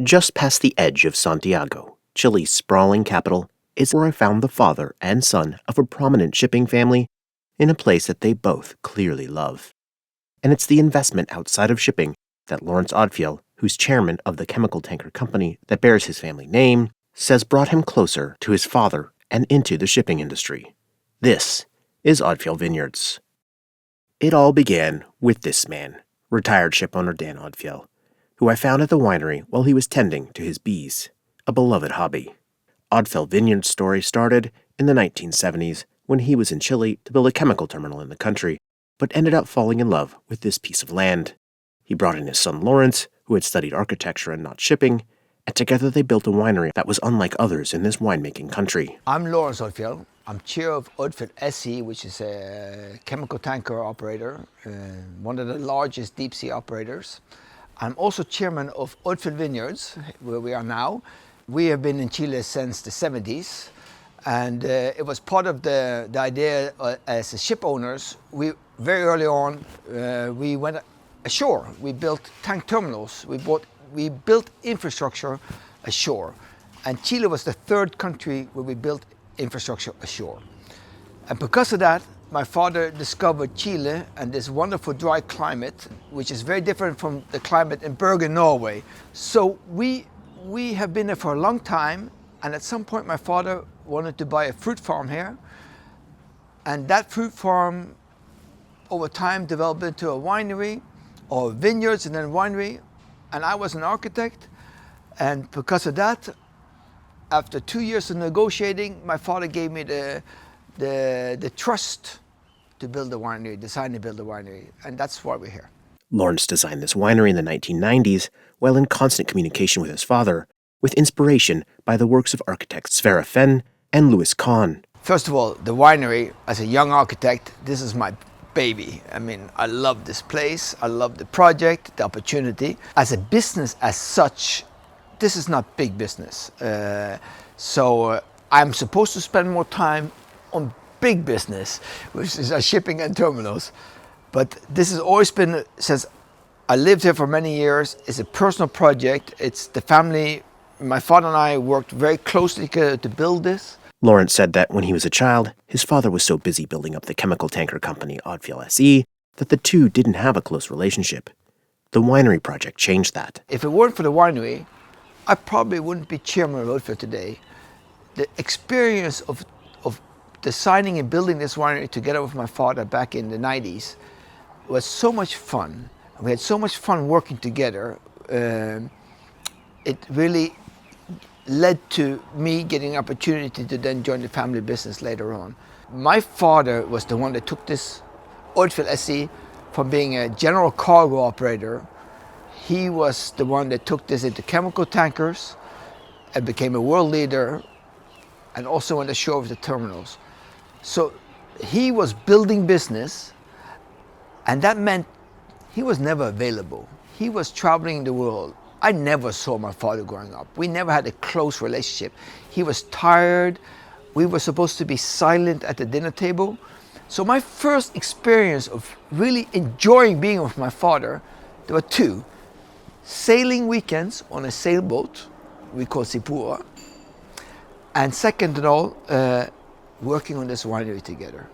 Just past the edge of Santiago, Chile's sprawling capital, is where I found the father and son of a prominent shipping family in a place that they both clearly love. And it's the investment outside of shipping that Lawrence Odfjell, who's chairman of the chemical tanker company that bears his family name, says brought him closer to his father and into the shipping industry. This is Odfjell Vineyards. It all began with this man, retired shipowner Dan Odfjell, who I found at the winery while he was tending to his bees, a beloved hobby. Odfjell Vineyards' story started in the 1970s when he was in Chile to build a chemical terminal in the country, but ended up falling in love with this piece of land. He brought in his son Lawrence, who had studied architecture and not shipping, and together they built a winery that was unlike others in this winemaking country. I'm Lawrence Odfjell. I'm chair of Odfjell SE, which is a chemical tanker operator, one of the largest deep sea operators. I'm also chairman of Odfjell Vineyards, where we are now. We have been in Chile since the 70s, and it was part of the idea as ship owners. We very early on we went ashore. We built tank terminals. We built infrastructure ashore, and Chile was the third country where we built infrastructure ashore. And because of that, my father discovered Chile and this wonderful dry climate, which is very different from the climate in Bergen, Norway. So we have been there for a long time, and at some point my father wanted to buy a fruit farm here, and that fruit farm over time developed into a winery, or vineyards and then winery, and I was an architect, and because of that, after 2 years of negotiating, my father gave me the trust to build a winery, design and build a winery, and that's why we're here. Lawrence designed this winery in the 1990s while in constant communication with his father, with inspiration by the works of architects Sverre Fenn and Louis Kahn. First of all, the winery, as a young architect, this is my baby. I mean, I love this place, I love the project, the opportunity. As a business as such, this is not big business. So I'm supposed to spend more time on big business, which is our shipping and terminals. But this has always been, since I lived here for many years, it's a personal project. It's the family. My father and I worked very closely to build this. Lawrence said that when he was a child, his father was so busy building up the chemical tanker company Odfjell SE that the two didn't have a close relationship. The winery project changed that. If it weren't for the winery, I probably wouldn't be chairman of Odfjell today. The experience of designing and building this winery together with my father back in the 90s was so much fun. We had so much fun working together. It really led to me getting an opportunity to then join the family business later on. My father was the one that took this Odfjell SE from being a general cargo operator. He was the one that took this into chemical tankers and became a world leader, and also went ashore with the terminals. So he was building business, and that meant he was never available. He was traveling the world. I never saw my father growing up. We never had a close relationship. He was tired. We were supposed to be silent at the dinner table. So my first experience of really enjoying being with my father, there were two. Sailing weekends on a sailboat, we call Sipura, and second of all, working on this winery together.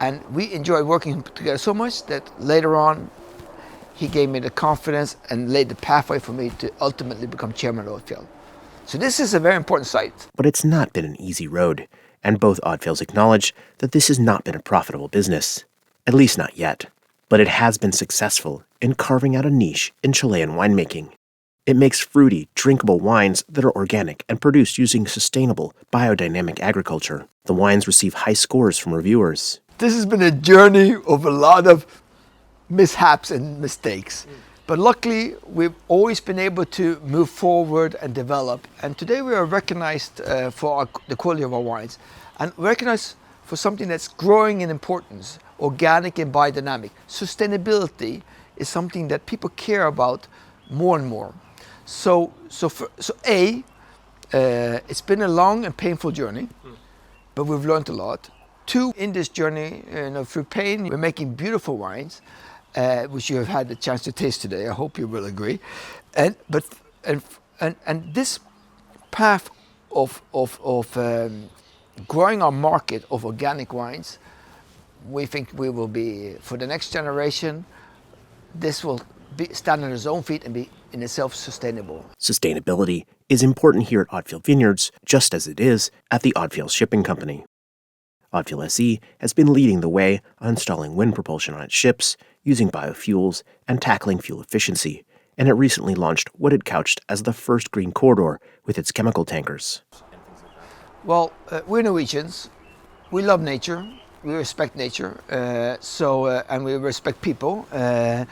And we enjoyed working together so much that later on, he gave me the confidence and laid the pathway for me to ultimately become chairman of Odfjell. So this is a very important site. But it's not been an easy road, and both Odfjells acknowledge that this has not been a profitable business, at least not yet. But it has been successful in carving out a niche in Chilean winemaking. It makes fruity, drinkable wines that are organic and produced using sustainable, biodynamic agriculture. The wines receive high scores from reviewers. This has been a journey of a lot of mishaps and mistakes. But luckily, we've always been able to move forward and develop. And today we are recognized for the quality of our wines, and recognized for something that's growing in importance, organic and biodynamic. Sustainability is something that people care about more and more. So it's been a long and painful journey, but we've learned a lot. Two, in this journey, through pain, we're making beautiful wines, which you have had the chance to taste today. I hope you will agree. And And this path of growing our market of organic wines, we think we will be, for the next generation, this will stand on its own feet and be in itself sustainable. Sustainability is important here at Odfjell Vineyards, just as it is at the Odfjell Shipping Company. Odfjell SE has been leading the way on installing wind propulsion on its ships, using biofuels, and tackling fuel efficiency, and it recently launched what it couched as the first green corridor with its chemical tankers. Well, we're Norwegians. We love nature. We respect nature. And we respect people. It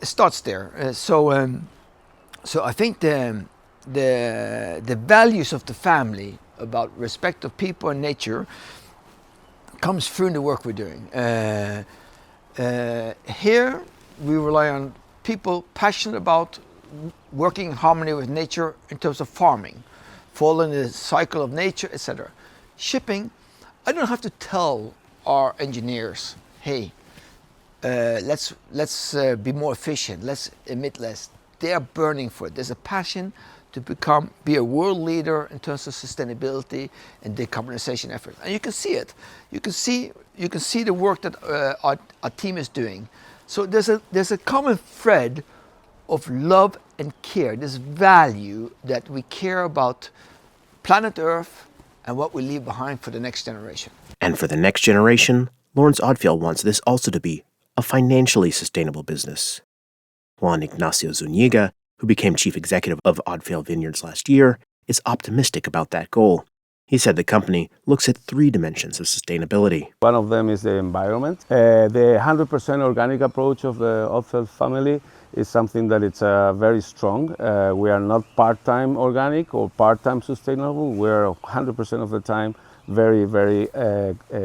starts there. So I think the values of the family about respect of people and nature comes through in the work we're doing. Here we rely on people passionate about working in harmony with nature in terms of farming, following the cycle of nature, etc. Shipping, I don't have to tell our engineers, hey, let's be more efficient, let's emit less. They are burning for it. There's a passion to be a world leader in terms of sustainability and decarbonization efforts. And you can see it. You can see the work that our team is doing. So there's a common thread of love and care, this value that we care about planet Earth and what we leave behind for the next generation. And for the next generation, Lawrence Odfjell wants this also to be a financially sustainable business. Juan Ignacio Zuniga, who became chief executive of Odfjell Vineyards last year, is optimistic about that goal. He said the company looks at 3 dimensions of sustainability. One of them is the environment. The 100% organic approach of the Odfjell family is something that it's very strong. We are not part-time organic or part-time sustainable. We're 100% of the time very, very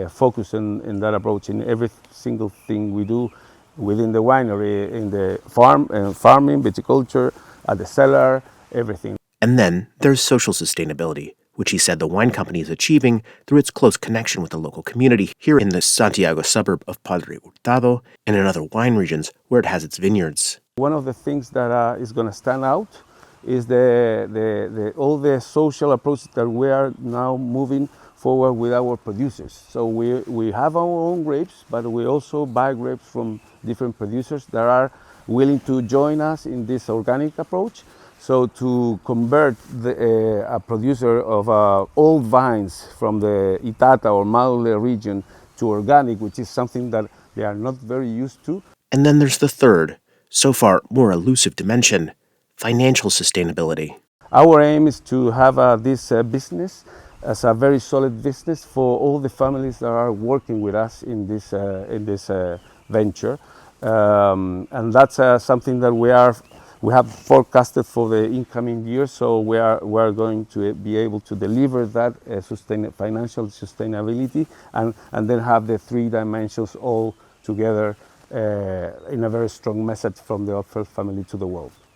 focused in that approach in every single thing we do within the winery, in the farming, viticulture, at the cellar, everything. And then there's social sustainability, which he said the wine company is achieving through its close connection with the local community here in the Santiago suburb of Padre Hurtado and in other wine regions where it has its vineyards. One of the things that is going to stand out is all the social approaches that we are now moving forward with our producers. So we have our own grapes, but we also buy grapes from different producers that are willing to join us in this organic approach. So to convert a producer of old vines from the Itata or Maule region to organic, which is something that they are not very used to. And then there's the third, so far more elusive dimension, financial sustainability. Our aim is to have this business as a very solid business for all the families that are working with us in this venture. And that's something that we have forecasted for the incoming years, so we are going to be able to deliver that financial sustainability and then have the 3 dimensions all together in a very strong message from the Odfjell family to the world.